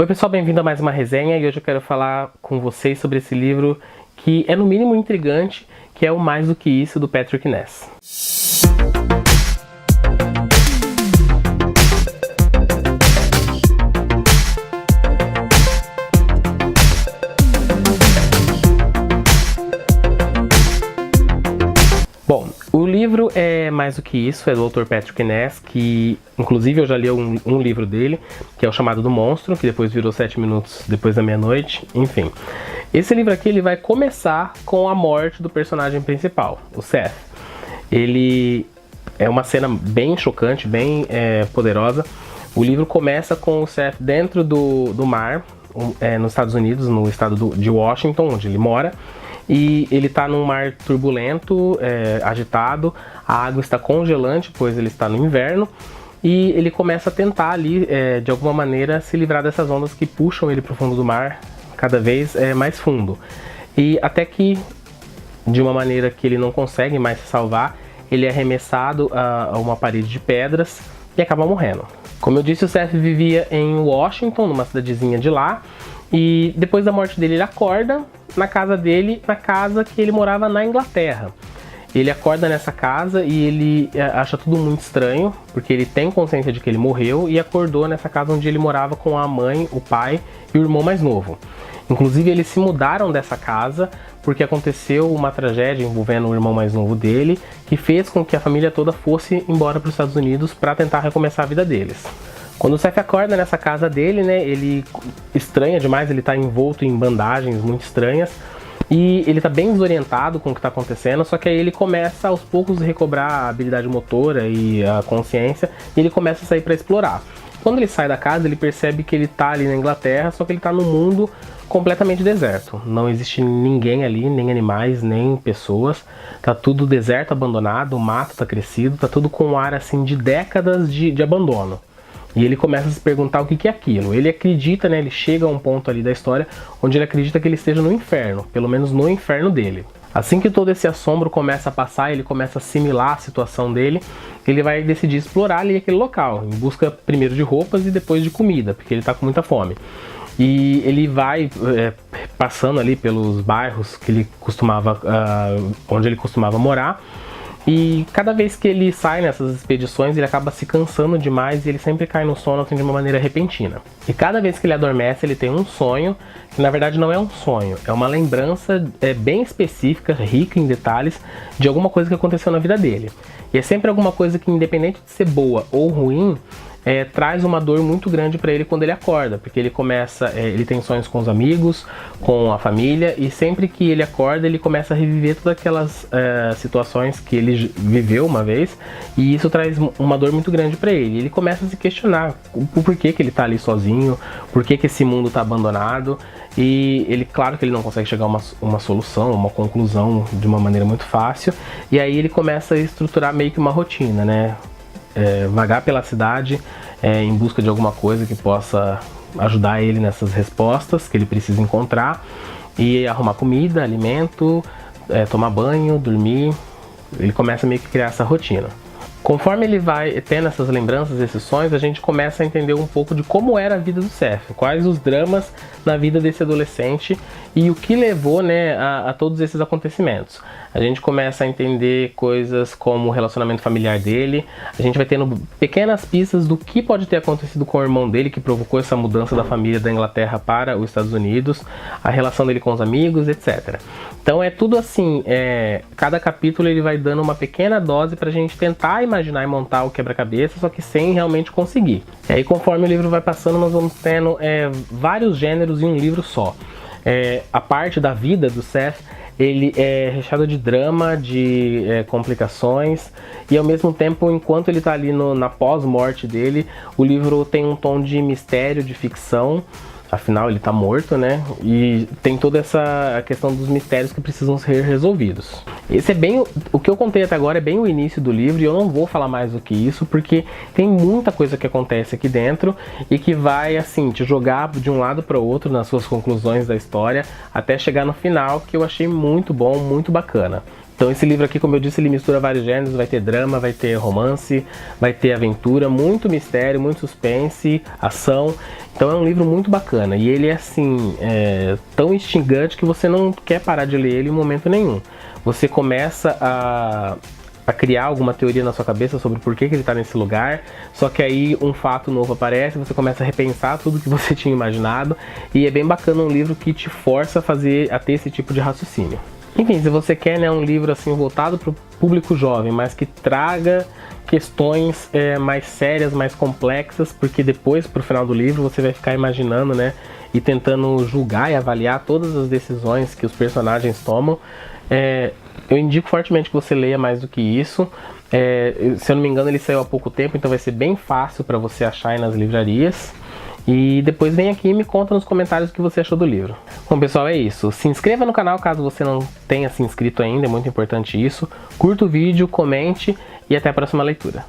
Oi pessoal, bem-vindo a mais uma resenha e hoje eu quero falar com vocês sobre esse livro que é no mínimo intrigante, que é o Mais do que Isso, do Patrick Ness. Bom, o livro é Mais do que Isso, é do autor Patrick Ness, que inclusive eu já li um livro dele, que é o Chamado do Monstro, que depois virou 7 minutos depois da meia-noite, enfim. Esse livro aqui ele vai começar com a morte do personagem principal, o Seth. Ele é uma cena bem chocante, bem poderosa. O livro começa com o Seth dentro do mar, nos Estados Unidos, no estado de Washington, onde ele mora. E ele está num mar turbulento, agitado, a água está congelante, pois ele está no inverno. E ele começa a tentar ali, de alguma maneira, se livrar dessas ondas que puxam ele para o fundo do mar, cada vez mais fundo. E até que, de uma maneira que ele não consegue mais se salvar, ele é arremessado a uma parede de pedras e acaba morrendo. Como eu disse, o Seth vivia em Washington, numa cidadezinha de lá. E depois da morte dele, ele acorda na casa dele, na casa que ele morava na Inglaterra. Ele acorda nessa casa e ele acha tudo muito estranho, porque ele tem consciência de que ele morreu e acordou nessa casa onde ele morava com a mãe, o pai e o irmão mais novo. Inclusive, eles se mudaram dessa casa porque aconteceu uma tragédia envolvendo o irmão mais novo dele, que fez com que a família toda fosse embora para os Estados Unidos para tentar recomeçar a vida deles. Quando o Seth acorda nessa casa dele, né, ele estranha demais, ele tá envolto em bandagens muito estranhas e ele tá bem desorientado com o que tá acontecendo, só que aí ele começa aos poucos a recobrar a habilidade motora e a consciência e ele começa a sair para explorar. Quando ele sai da casa, ele percebe que ele tá ali na Inglaterra, só que ele tá num mundo completamente deserto. Não existe ninguém ali, nem animais, nem pessoas. Tá tudo deserto, abandonado, o mato tá crescido, tá tudo com um ar assim de décadas de abandono. E ele começa a se perguntar o que é aquilo. Ele acredita, né, ele chega a um ponto ali da história onde ele acredita que ele esteja no inferno, pelo menos no inferno dele. Assim que todo esse assombro começa a passar, ele começa a assimilar a situação dele, ele vai decidir explorar ali aquele local, em busca primeiro de roupas e depois de comida, porque ele está com muita fome. E ele vai passando ali pelos bairros que ele costumava, onde ele costumava morar. E cada vez que ele sai nessas expedições, ele acaba se cansando demais e ele sempre cai no sono assim, de uma maneira repentina. E cada vez que ele adormece, ele tem um sonho, que na verdade não é um sonho, é uma lembrança bem específica, rica em detalhes, de alguma coisa que aconteceu na vida dele. E é sempre alguma coisa que, independente de ser boa ou ruim, traz uma dor muito grande para ele quando ele acorda, porque ele começa, ele tem sonhos com os amigos, com a família, e sempre que ele acorda ele começa a reviver todas aquelas situações que ele viveu uma vez, e isso traz uma dor muito grande para ele. Ele começa a se questionar o porquê que ele tá ali sozinho, por que esse mundo tá abandonado, e ele, claro que ele não consegue chegar a uma solução, uma conclusão de uma maneira muito fácil, e aí ele começa a estruturar meio que uma rotina, né? Vagar pela cidade em busca de alguma coisa que possa ajudar ele nessas respostas que ele precisa encontrar, e arrumar comida, alimento, tomar banho, dormir. Ele começa meio que criar essa rotina. Conforme ele vai tendo essas lembranças, esses sonhos, a gente começa a entender um pouco de como era a vida do Seth, quais os dramas na vida desse adolescente e o que levou, né, a todos esses acontecimentos. A gente começa a entender coisas como o relacionamento familiar dele, a gente vai tendo pequenas pistas do que pode ter acontecido com o irmão dele que provocou essa mudança da família da Inglaterra para os Estados Unidos, a relação dele com os amigos, etc. Então é tudo assim, cada capítulo ele vai dando uma pequena dose pra gente tentar imaginar e montar o quebra-cabeça, só que sem realmente conseguir. E aí, conforme o livro vai passando, nós vamos tendo vários gêneros em um livro só. A parte da vida do Seth, ele é recheado de drama, de complicações, e ao mesmo tempo, enquanto ele está ali na pós-morte dele, o livro tem um tom de mistério, de ficção. Afinal, ele tá morto, né? E tem toda essa questão dos mistérios que precisam ser resolvidos. Esse é bem... O que eu contei até agora é bem o início do livro, e eu não vou falar mais do que isso, porque tem muita coisa que acontece aqui dentro e que vai, assim, te jogar de um lado para o outro nas suas conclusões da história, até chegar no final, que eu achei muito bom, muito bacana. Então esse livro aqui, como eu disse, ele mistura vários gêneros, vai ter drama, vai ter romance, vai ter aventura, muito mistério, muito suspense, ação. Então é um livro muito bacana e ele é assim, tão instigante que você não quer parar de ler ele em momento nenhum. Você começa a criar alguma teoria na sua cabeça sobre por que ele está nesse lugar, só que aí um fato novo aparece, você começa a repensar tudo que você tinha imaginado, e é bem bacana, um livro que te força a ter esse tipo de raciocínio. Enfim, se você quer, né, um livro assim voltado para o público jovem, mas que traga questões mais sérias, mais complexas, porque depois, pro final do livro, você vai ficar imaginando, né, e tentando julgar e avaliar todas as decisões que os personagens tomam. Eu indico fortemente que você leia Mais do que Isso. Se eu não me engano, ele saiu há pouco tempo, então vai ser bem fácil para você achar aí nas livrarias. E depois vem aqui e me conta nos comentários o que você achou do livro. Bom, pessoal, é isso. Se inscreva no canal caso você não tenha se inscrito ainda, é muito importante isso. Curta o vídeo, comente e até a próxima leitura.